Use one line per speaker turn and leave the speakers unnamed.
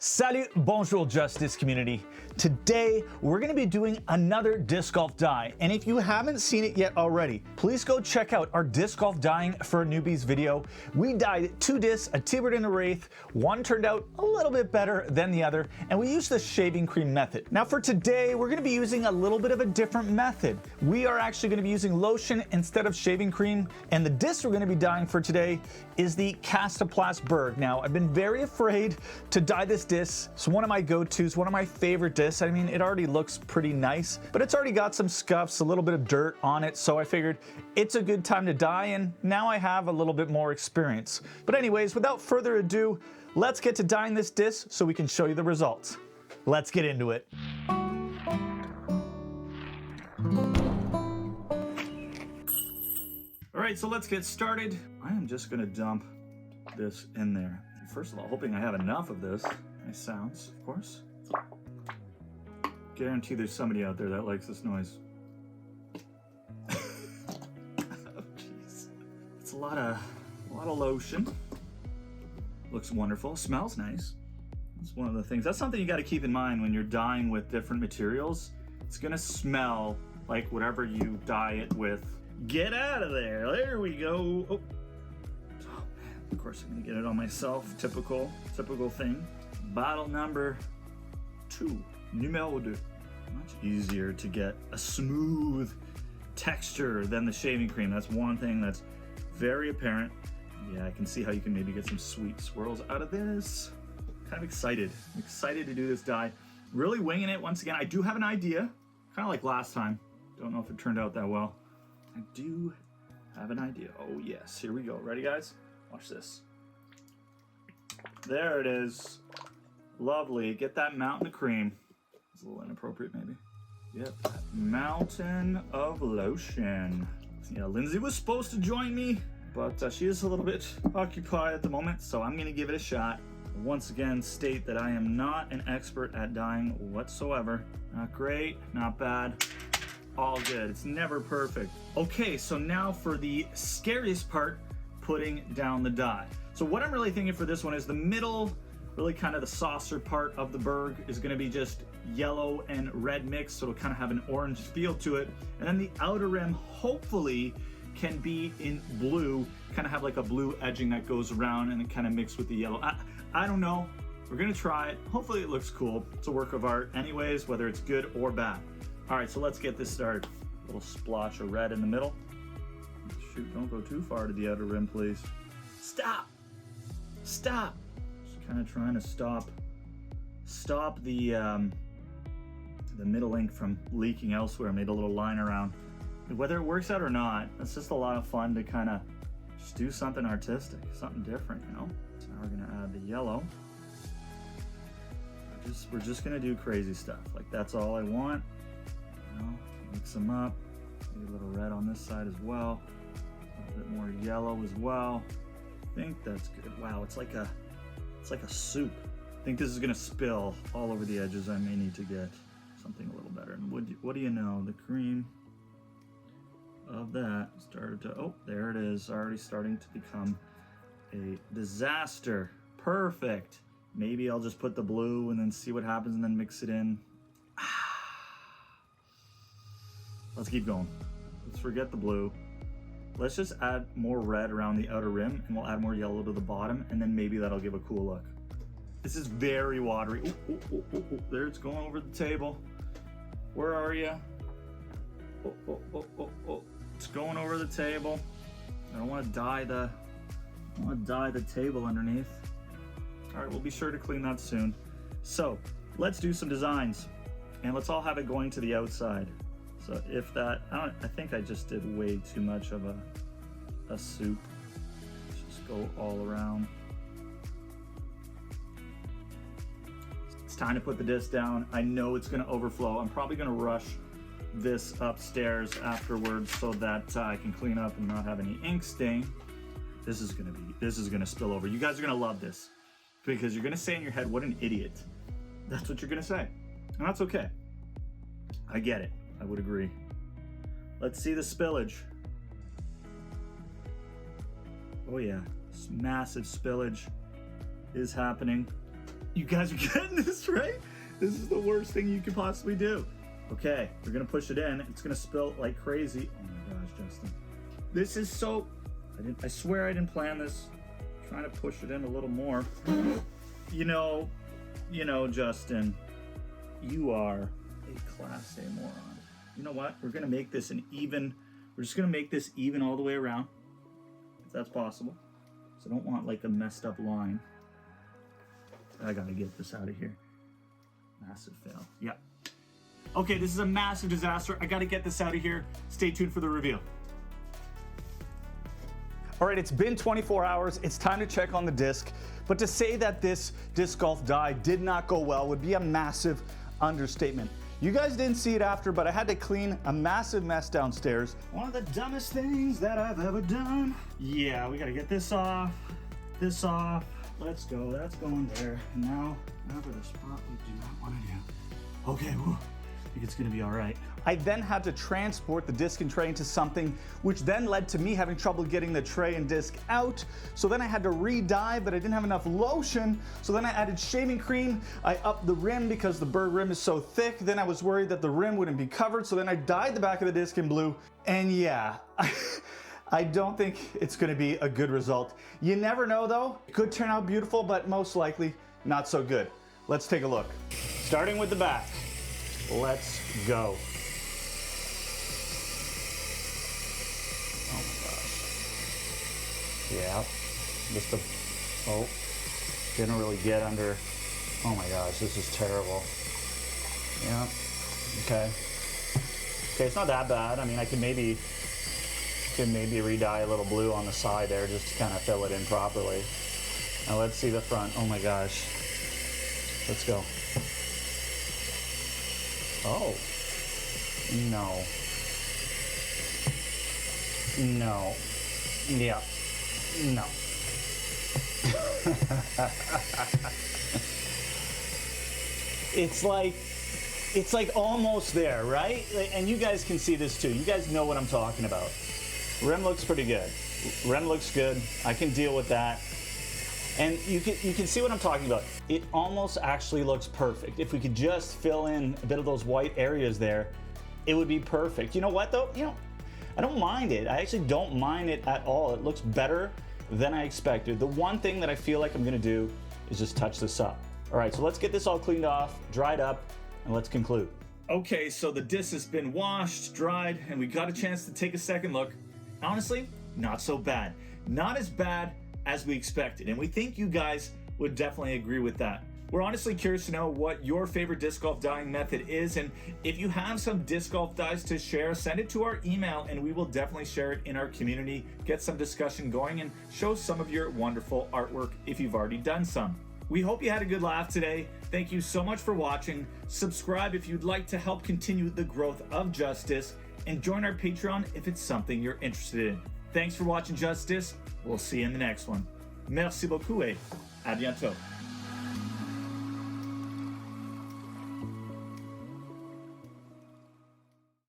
Salut, bonjour, JustDisc community. Today, we're gonna be doing another disc golf die. And if you haven't seen it yet already, please go check out our disc golf dying for newbies video. We dyed 2 discs, a T-bird and a wraith. One turned out a little bit better than the other, and we used the shaving cream method. Now for today, we're gonna be using a little bit of a different method. We are actually gonna be using lotion instead of shaving cream, and the disc we're gonna be dyeing for today is the Kastaplast Berg. Now, I've been very afraid to dye this disc. It's one of my go-tos, one of my favorite discs. I mean, it already looks pretty nice, but it's already got some scuffs, a little bit of dirt on it, so I figured it's a good time to dye, and now I have a little bit more experience. But anyways, without further ado, let's get to dyeing this disc so we can show you the results. Let's get into it. All right, so let's get started. I am just gonna dump this in there. First of all, hoping I have enough of this. Nice sounds, of course. Guarantee there's somebody out there that likes this noise. Oh, jeez. It's a lot of lotion. Looks wonderful, smells nice. That's one of the things. That's something you got to keep in mind when you're dyeing with different materials. It's gonna smell like whatever you dye it with. Get out of there, there we go. Oh. Of course, I'm gonna get it on myself. Typical thing. Bottle number 2, numéro 2. Much easier to get a smooth texture than the shaving cream. That's one thing that's very apparent. Yeah, I can see how you can maybe get some sweet swirls out of this. Kind of excited. I'm excited to do this dye. Really winging it once again. I do have an idea, kind of like last time. Don't know if it turned out that well. I do have an idea. Oh yes, here we go. Ready, guys? Watch this. There it is. Lovely. Get that mountain of cream. It's a little inappropriate, maybe. Yep, that mountain of lotion. Yeah, Lindsay was supposed to join me, but she is a little bit occupied at the moment, so I'm gonna give it a shot. Once again, state that I am not an expert at dyeing whatsoever. Not great, not bad. All good. It's never perfect. Okay, so now for the scariest part, putting down the dye. So what I'm really thinking for this one is the middle, really kind of the saucer part of the Berg is gonna be just yellow and red mixed, so it'll kind of have an orange feel to it. And then the outer rim hopefully can be in blue, kind of have like a blue edging that goes around and it kind of mixed with the yellow. I don't know, we're gonna try it. Hopefully it looks cool. It's a work of art anyways, whether it's good or bad. All right, so let's get this started. A little splotch of red in the middle. Shoot, don't go too far to the outer rim, please. Stop! Stop! Just kind of trying to stop the middle ink from leaking elsewhere. Made a little line around. Whether it works out or not, it's just a lot of fun to kind of just do something artistic, something different, you know? So now we're gonna add the yellow. We're just gonna do crazy stuff. Like, that's all I want. You know, mix them up. Maybe a little red on this side as well. A bit more yellow as well. I think that's good. Wow, it's like a soup. I think this is gonna spill all over the edges. I may need to get something a little better. And what do you know? The cream of that started to, oh, there it is. Already starting to become a disaster. Perfect. Maybe I'll just put the blue and then see what happens and then mix it in. Let's keep going. Let's forget the blue. Let's just add more red around the outer rim and we'll add more yellow to the bottom and then maybe that'll give a cool look. This is very watery. Ooh, there it's going over the table. Where are you? It's going over the table. I don't want to dye the table underneath. All right, we'll be sure to clean that soon. So let's do some designs and let's all have it going to the outside. So if that, I think I just did way too much of a soup. Let's just go all around. It's time to put the disc down. I know it's gonna overflow. I'm probably gonna rush this upstairs afterwards so that I can clean up and not have any ink stain. This is gonna spill over. You guys are gonna love this because you're gonna say in your head, what an idiot. That's what you're gonna say. And that's okay. I get it. I would agree. Let's see the spillage. Oh yeah, massive spillage is happening. You guys are getting this, right? This is the worst thing you could possibly do. Okay, we're gonna push it in. It's gonna spill like crazy. Oh my gosh, Justin. This is so, I swear I didn't plan this. I'm trying to push it in a little more. You know, Justin, you are a class A moron. You know what? We're gonna make this we're just gonna make this even all the way around, if that's possible. So I don't want like a messed up line. I gotta get this out of here. Massive fail. Yeah. Okay, this is a massive disaster. I gotta get this out of here. Stay tuned for the reveal.
All right, it's been 24 hours. It's time to check on the disc. But to say that this disc golf die did not go well would be a massive understatement. You guys didn't see it after, but I had to clean a massive mess downstairs.
One of the dumbest things that I've ever done. Yeah, we gotta get this off, this off. Let's go, that's going there. And now for the spot we do not wanna do. Okay, whew. I think it's gonna be all right.
I then had to transport the disc and tray into something, which then led to me having trouble getting the tray and disc out. So then I had to re-dye, but I didn't have enough lotion. So then I added shaving cream. I upped the rim because the Berg rim is so thick. Then I was worried that the rim wouldn't be covered. So then I dyed the back of the disc in blue. And yeah, I don't think it's gonna be a good result. You never know though. It could turn out beautiful, but most likely not so good. Let's take a look. Starting with the back. Let's go. Yeah, just didn't really get under. Oh my gosh, this is terrible. Yeah, okay, it's not that bad. I mean, I can maybe re-dye a little blue on the side there just to kind of fill it in properly. Now let's see the front. Oh my gosh, let's go. Oh, no, yeah. No. It's like almost there, right? And you guys can see this too. You guys know what I'm talking about. Rim looks pretty good. Rim looks good. I can deal with that. And you can see what I'm talking about. It almost actually looks perfect. If we could just fill in a bit of those white areas there, it would be perfect. You know what though? I don't mind it. I actually don't mind it at all. It looks better than I expected. The one thing that I feel like I'm gonna do is just touch this up. All right, so let's get this all cleaned off, dried up, and let's conclude.
Okay, so the disc has been washed, dried, and we got a chance to take a second look. Honestly, not so bad. Not as bad as we expected, and we think you guys would definitely agree with that. We're honestly curious to know what your favorite disc golf dyeing method is, and if you have some disc golf dyes to share, send it to our email and we will definitely share it in our community, get some discussion going, and show some of your wonderful artwork if you've already done some. We hope you had a good laugh today. Thank you so much for watching. Subscribe if you'd like to help continue the growth of JustDisc, and join our Patreon if it's something you're interested in. Thanks for watching JustDisc. We'll see you in the next one. Merci beaucoup et à bientôt.